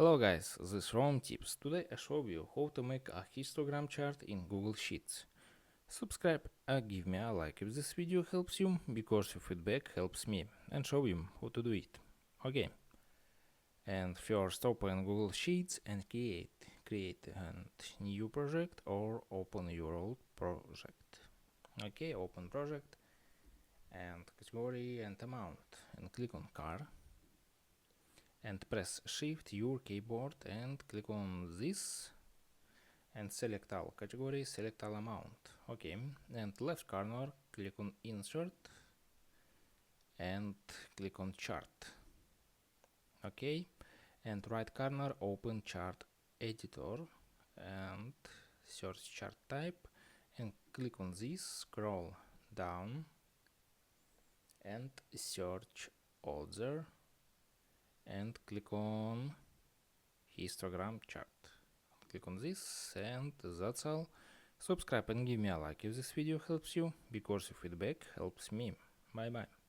Hello guys, this is Ron Tips. Today I show you how to make a histogram chart in Google Sheets. Subscribe and give me a like if this video helps you, because your feedback helps me, and show you how to do it. Okay. And first open Google Sheets and create a new project or open your old project. Okay, open project and category and amount, and click on car and press shift your keyboard and click on this and select all categories, select all amount. Okay, and left corner click on insert and click on chart. Okay, and right corner open chart editor and search chart type and click on this, scroll down and search other and click on histogram chart. Click on this, and that's all. Subscribe and give me a like if this video helps you, because your feedback helps me. Bye bye.